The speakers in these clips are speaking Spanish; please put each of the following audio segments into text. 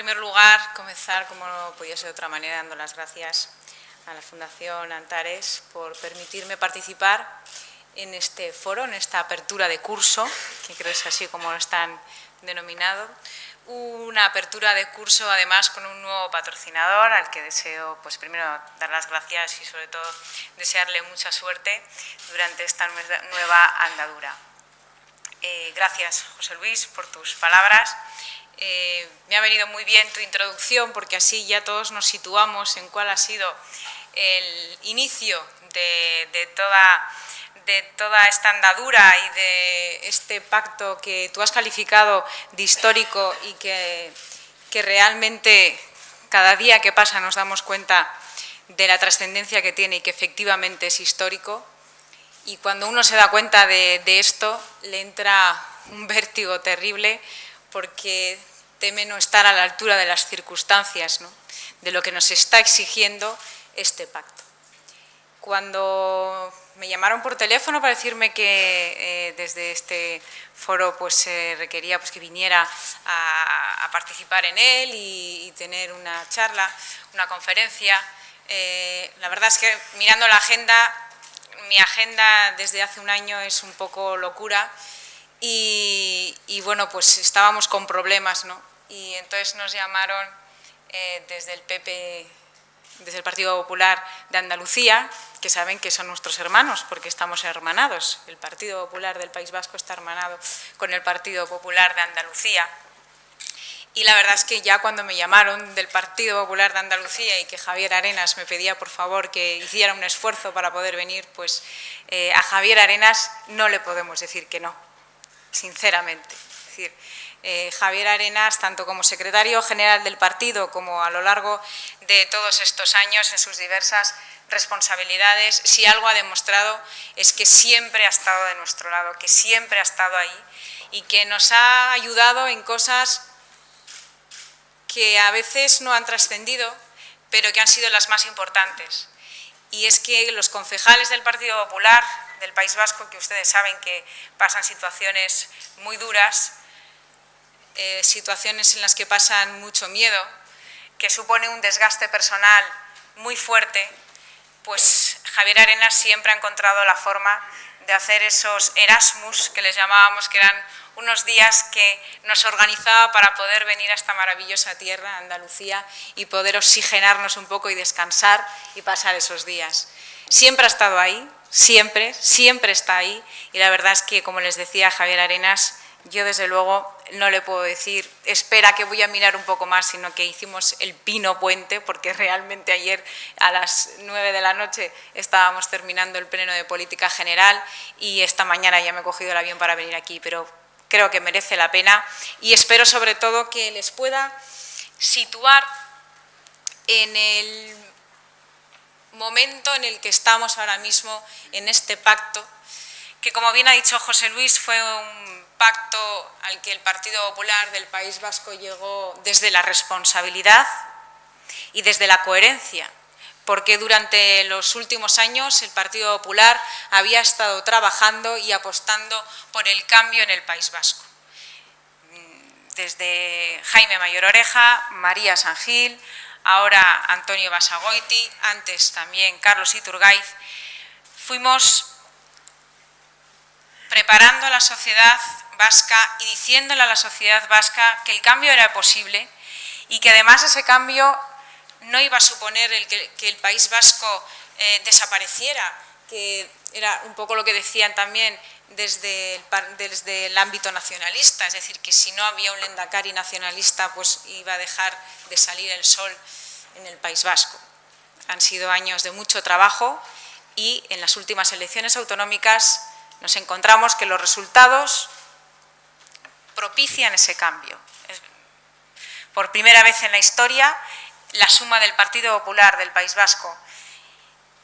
primer lugar, comenzar, como no podía ser de otra manera, dando las gracias a la Fundación Antares por permitirme participar en este foro, en esta apertura de curso, que creo es así como lo están denominado. Una apertura de curso, además, con un nuevo patrocinador, al que deseo, pues primero, dar las gracias y, sobre todo, desearle mucha suerte durante esta nueva andadura. Gracias, José Luis, por tus palabras. Me ha venido muy bien tu introducción, porque así ya todos nos situamos en cuál ha sido el inicio de toda esta andadura y de este pacto que tú has calificado de histórico y que realmente cada día que pasa nos damos cuenta de la trascendencia que tiene y que efectivamente es histórico. Y cuando uno se da cuenta de esto, le entra un vértigo terrible, porque teme no estar a la altura de las circunstancias, ¿no?, de lo que nos está exigiendo este pacto. Cuando me llamaron por teléfono para decirme que desde este foro pues, se requería pues, que viniera a participar en él y tener una charla, una conferencia, la verdad es que mirando la agenda, mi agenda desde hace un año es un poco locura y bueno, pues estábamos con problemas, ¿no? Y entonces nos llamaron desde el PP, desde el Partido Popular de Andalucía, que saben que son nuestros hermanos porque estamos hermanados. El Partido Popular del País Vasco está hermanado con el Partido Popular de Andalucía. Y la verdad es que ya cuando me llamaron del Partido Popular de Andalucía y que Javier Arenas me pedía por favor que hiciera un esfuerzo para poder venir, pues a Javier Arenas no le podemos decir que no, sinceramente. Es decir, Javier Arenas, tanto como secretario general del partido como a lo largo de todos estos años en sus diversas responsabilidades, si algo ha demostrado es que siempre ha estado de nuestro lado, que siempre ha estado ahí y que nos ha ayudado en cosas que a veces no han trascendido, pero que han sido las más importantes. Y es que los concejales del Partido Popular del País Vasco, que ustedes saben que pasan situaciones muy duras, situaciones en las que pasan mucho miedo, que supone un desgaste personal muy fuerte, pues Javier Arenas siempre ha encontrado la forma de hacer esos Erasmus, que les llamábamos, que eran unos días que nos organizaba para poder venir a esta maravillosa tierra, Andalucía, y poder oxigenarnos un poco y descansar y pasar esos días. Siempre ha estado ahí, siempre está ahí, y la verdad es que, como les decía Javier Arenas, yo desde luego no le puedo decir, espera que voy a mirar un poco más, sino que hicimos el Pino Puente, porque realmente ayer a las 9 de la noche estábamos terminando el pleno de política general y esta mañana ya me he cogido el avión para venir aquí, pero creo que merece la pena y espero sobre todo que les pueda situar en el momento en el que estamos ahora mismo en este pacto, que como bien ha dicho José Luis, fue un pacto al que el Partido Popular del País Vasco llegó desde la responsabilidad y desde la coherencia, porque durante los últimos años el Partido Popular había estado trabajando y apostando por el cambio en el País Vasco. Desde Jaime Mayor Oreja, María San Gil, ahora Antonio Basagoiti, antes también Carlos Iturgaiz, fuimos preparando a la sociedad vasca y diciéndole a la sociedad vasca que el cambio era posible y que además ese cambio no iba a suponer que el País Vasco desapareciera, que era un poco lo que decían también desde el ámbito nacionalista, es decir, que si no había un lehendakari nacionalista, pues iba a dejar de salir el sol en el País Vasco. Han sido años de mucho trabajo y en las últimas elecciones autonómicas nos encontramos que los resultados propician ese cambio. Por primera vez en la historia, la suma del Partido Popular del País Vasco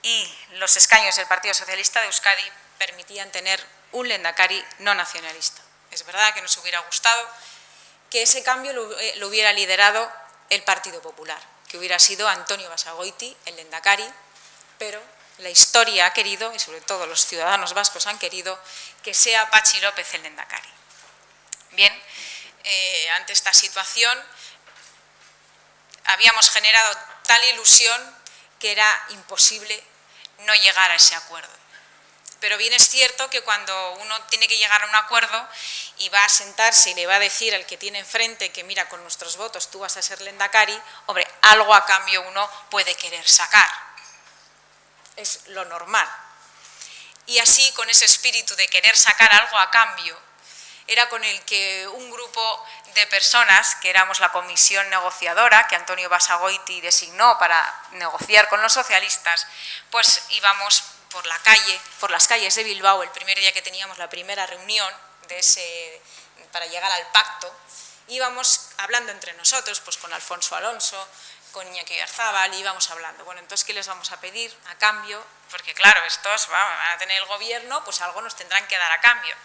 y los escaños del Partido Socialista de Euskadi permitían tener un lehendakari no nacionalista. Es verdad que nos hubiera gustado que ese cambio lo hubiera liderado el Partido Popular, que hubiera sido Antonio Basagoiti el lehendakari, pero la historia ha querido, y sobre todo los ciudadanos vascos han querido, que sea Patxi López el lehendakari. Bien, ante esta situación, habíamos generado tal ilusión que era imposible no llegar a ese acuerdo. Pero bien es cierto que cuando uno tiene que llegar a un acuerdo y va a sentarse y le va a decir al que tiene enfrente que mira, con nuestros votos tú vas a ser Lehendakari, hombre, algo a cambio uno puede querer sacar. Es lo normal. Y así, con ese espíritu de querer sacar algo a cambio, era con el que un grupo de personas, que éramos la comisión negociadora, que Antonio Basagoiti designó para negociar con los socialistas, pues íbamos por la calle, por las calles de Bilbao, el primer día que teníamos la primera reunión para llegar al pacto, íbamos hablando entre nosotros, pues con Alfonso Alonso, con Iñaki Oyarzábal, íbamos hablando. Bueno, entonces, ¿qué les vamos a pedir a cambio? Porque claro, estos van a tener el gobierno, pues algo nos tendrán que dar a cambio.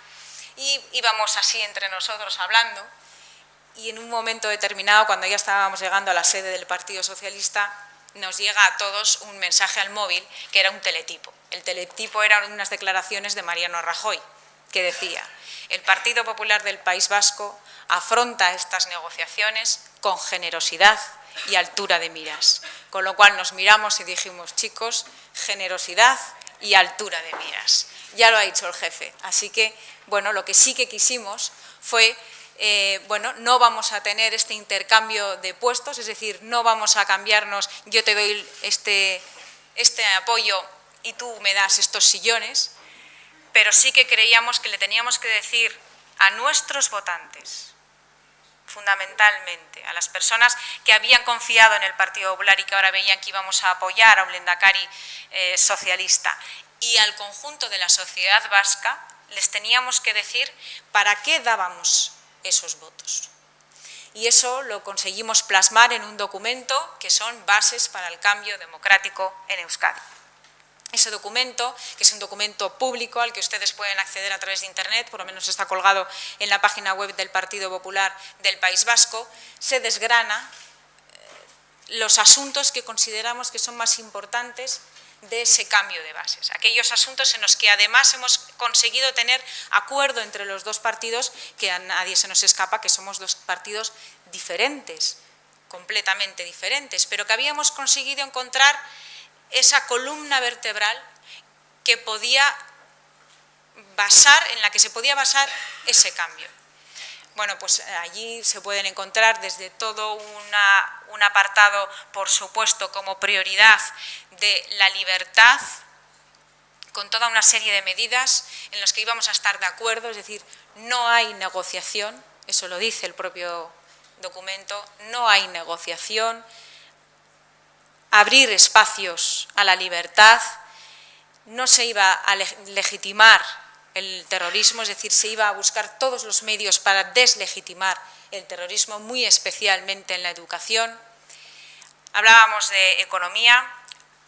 Y íbamos así entre nosotros hablando, y en un momento determinado, cuando ya estábamos llegando a la sede del Partido Socialista, nos llega a todos un mensaje al móvil que era un teletipo. El teletipo eran unas declaraciones de Mariano Rajoy, que decía: el Partido Popular del País Vasco afronta estas negociaciones con generosidad y altura de miras. Con lo cual nos miramos y dijimos: chicos, generosidad y altura de miras. Ya lo ha dicho el jefe. Así que, bueno, lo que sí que quisimos fue, bueno, no vamos a tener este intercambio de puestos, es decir, no vamos a cambiarnos, yo te doy este apoyo y tú me das estos sillones, pero sí que creíamos que le teníamos que decir a nuestros votantes, fundamentalmente a las personas que habían confiado en el Partido Popular y que ahora veían que íbamos a apoyar a un Lehendakari socialista, y al conjunto de la sociedad vasca les teníamos que decir para qué dábamos esos votos. Y eso lo conseguimos plasmar en un documento que son bases para el cambio democrático en Euskadi. Ese documento, que es un documento público al que ustedes pueden acceder a través de Internet, por lo menos está colgado en la página web del Partido Popular del País Vasco, se desgrana los asuntos que consideramos que son más importantes de ese cambio de bases. Aquellos asuntos en los que además hemos conseguido tener acuerdo entre los dos partidos, que a nadie se nos escapa que somos dos partidos diferentes, completamente diferentes, pero que habíamos conseguido encontrar esa columna vertebral que en la que se podía basar ese cambio. Bueno, pues allí se pueden encontrar desde todo un apartado, por supuesto, como prioridad de la libertad, con toda una serie de medidas en las que íbamos a estar de acuerdo, es decir, no hay negociación, eso lo dice el propio documento, no hay negociación, abrir espacios a la libertad, no se iba a legitimar el terrorismo, es decir, se iba a buscar todos los medios para deslegitimar el terrorismo, muy especialmente en la educación. Hablábamos de economía,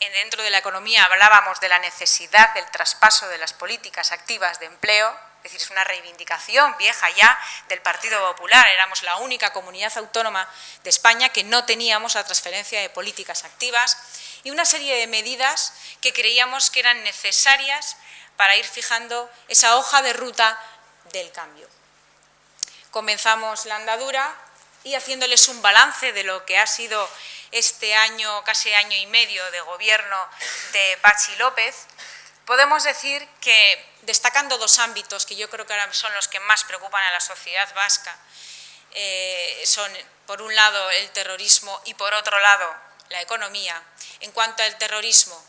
dentro de la economía hablábamos de la necesidad del traspaso de las políticas activas de empleo, es decir, es una reivindicación vieja ya del Partido Popular, éramos la única comunidad autónoma de España que no teníamos la transferencia de políticas activas, y una serie de medidas que creíamos que eran necesarias para ir fijando esa hoja de ruta del cambio. Comenzamos la andadura y, haciéndoles un balance de lo que ha sido este año, casi año y medio de gobierno de Patxi López, podemos decir que, destacando dos ámbitos que yo creo que ahora son los que más preocupan a la sociedad vasca, son por un lado el terrorismo y por otro lado la economía. En cuanto al terrorismo,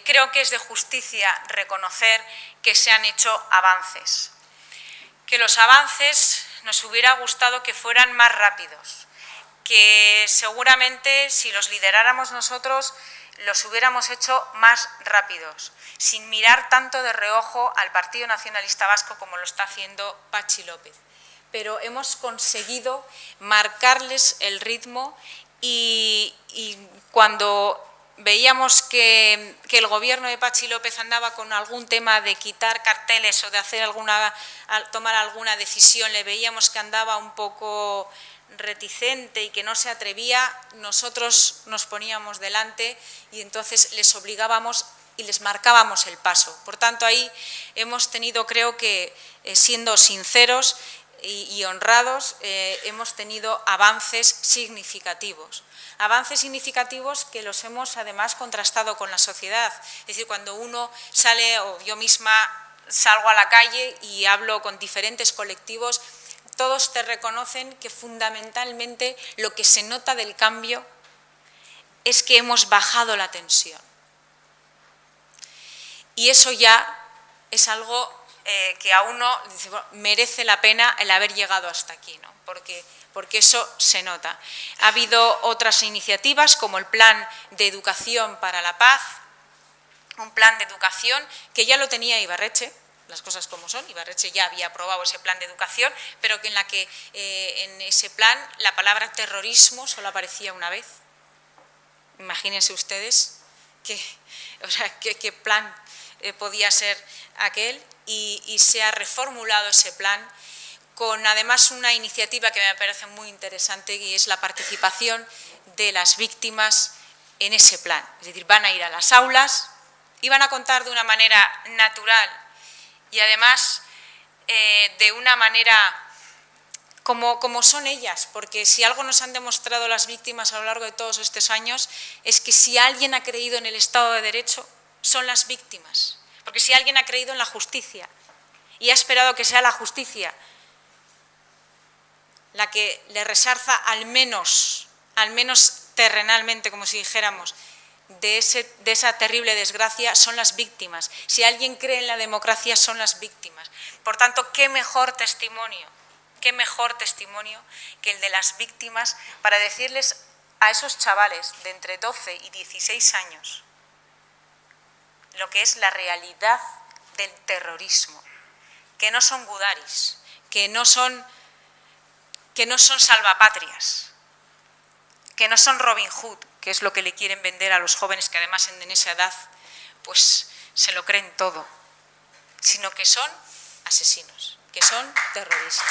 creo que es de justicia reconocer que se han hecho avances, que los avances nos hubiera gustado que fueran más rápidos, que seguramente si los lideráramos nosotros los hubiéramos hecho más rápidos, sin mirar tanto de reojo al Partido Nacionalista Vasco como lo está haciendo Patxi López. Pero hemos conseguido marcarles el ritmo y cuando veíamos que el gobierno de Patxi López andaba con algún tema de quitar carteles o de tomar alguna decisión, le veíamos que andaba un poco reticente y que no se atrevía, nosotros nos poníamos delante y entonces les obligábamos y les marcábamos el paso. Por tanto, ahí hemos tenido, creo que, siendo sinceros, y honrados, hemos tenido avances significativos. Avances significativos que los hemos además contrastado con la sociedad. Es decir, cuando uno sale, o yo misma salgo a la calle y hablo con diferentes colectivos, todos te reconocen que fundamentalmente lo que se nota del cambio es que hemos bajado la tensión. Y eso ya es algo que a uno dice, bueno, merece la pena el haber llegado hasta aquí, ¿no? Porque eso se nota. Ha habido otras iniciativas como el Plan de Educación para la Paz, un plan de educación que ya lo tenía Ibarretxe, las cosas como son. Ibarretxe ya había aprobado ese plan de educación, pero que en ese plan la palabra terrorismo solo aparecía una vez. Imagínense ustedes qué plan podía ser aquel, y se ha reformulado ese plan con además una iniciativa que me parece muy interesante, y es la participación de las víctimas en ese plan. Es decir, van a ir a las aulas y van a contar de una manera natural y además de una manera como son ellas, porque si algo nos han demostrado las víctimas a lo largo de todos estos años es que si alguien ha creído en el Estado de Derecho son las víctimas, porque si alguien ha creído en la justicia y ha esperado que sea la justicia la que le resarza al menos terrenalmente, como si dijéramos, de esa terrible desgracia, son las víctimas. Si alguien cree en la democracia, son las víctimas. Por tanto, qué mejor testimonio que el de las víctimas para decirles a esos chavales de entre 12 y 16 años lo que es la realidad del terrorismo, que no son gudaris, que no son salvapatrias, que no son Robin Hood, que es lo que le quieren vender a los jóvenes que además en esa edad pues se lo creen todo, sino que son asesinos, que son terroristas.